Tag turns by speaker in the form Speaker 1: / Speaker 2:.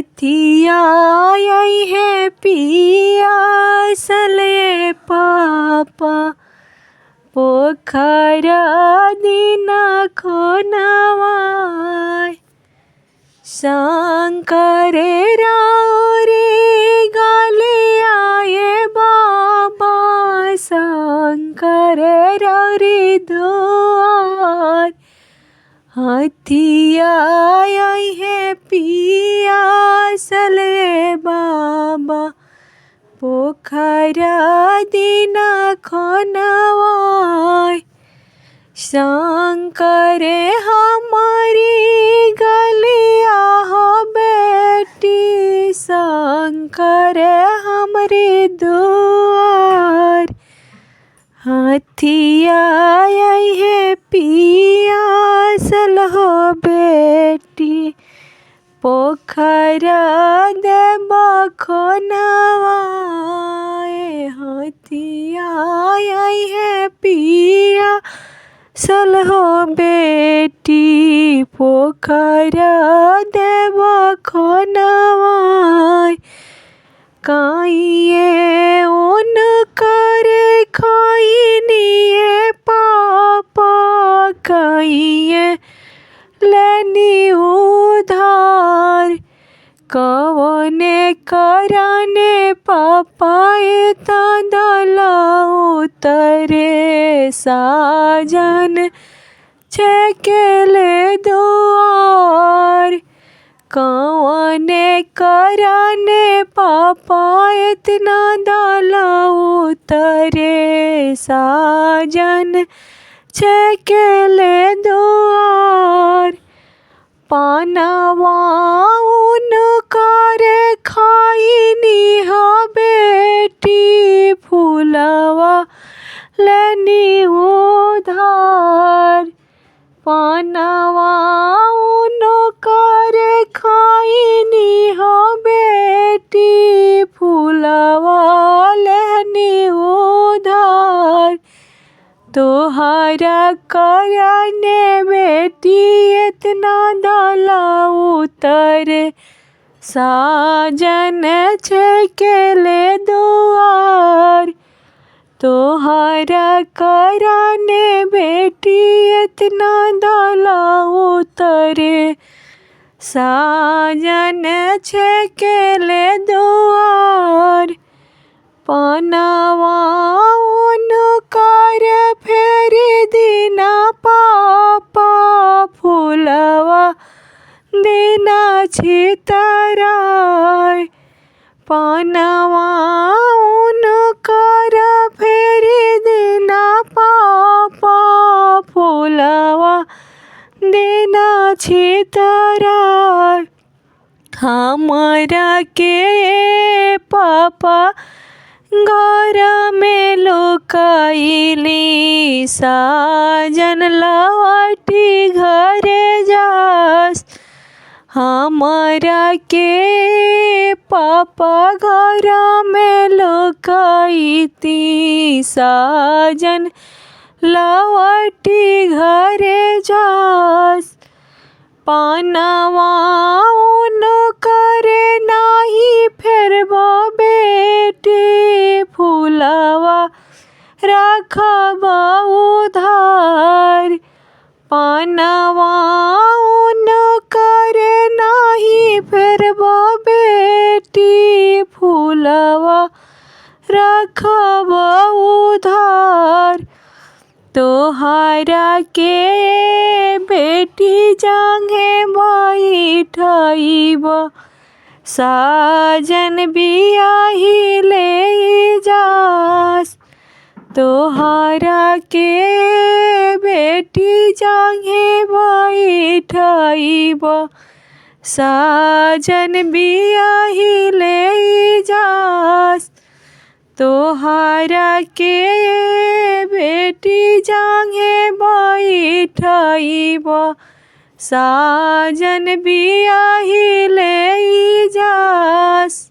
Speaker 1: हथिया आई है पिया सले पापा पोखरा दीना खोनवाय शंकर राव रे गाले आए बाबा शंकर राव रे द्वार हथिया आई है पिया सले बाबा पोखरा दीना खोनवाय शंकर हमारी गलिया हो बेटी शंकर हमरे दुआर हथिया आई है पिया सलहो बेटी पोखरा देबा खोनवाय हथिया आई है पिया सलहो बेटी पोखरा देबा खोनवाय काइए उन करे खाइनिए पापा काइए लेनी उधार कवने कराने पापा दला उतरे साजन छेकेले दुआर कवने कराने पापा इतना दला उतरे साजन छेकेले दुआर पानवा उन करे खाइनी हो बेटी फूलवा लेनी उधार पानवा उन करे खाइनी हो बेटी फूलवा लेनी उधार तोहरा कराने बेटी इतना दला उतरे साजन छेकेले दुआर तोहरा कराने बेटी इतना दला उतरे साजन छेकेले दुआर पनवा उन कर फेरी दीना पापा फूलवा दीना छितराय पनवा उन कर फेरी दीना पापा फूलवा दीना छितराय हमरा के पापा घर में लुकाइली साजन लौटी घरे जास हमरा के पापा घर में लुकाइती साजन लौटी घरे जास पानवा उन करे नाही फेरबो बेटी फूलवा रखब उधार पानवा उन करे नाही फेरबो बेटी फूलवा रखब उधार तोहरा के बेटी जांघे बैठाइब साजन बियाही ले जास तोहरा के बेटी जांघे बैठाइब साजन बियाही ले जास तोहरा के बेटी जांघे बैठाइब साजन बियाही ले जास।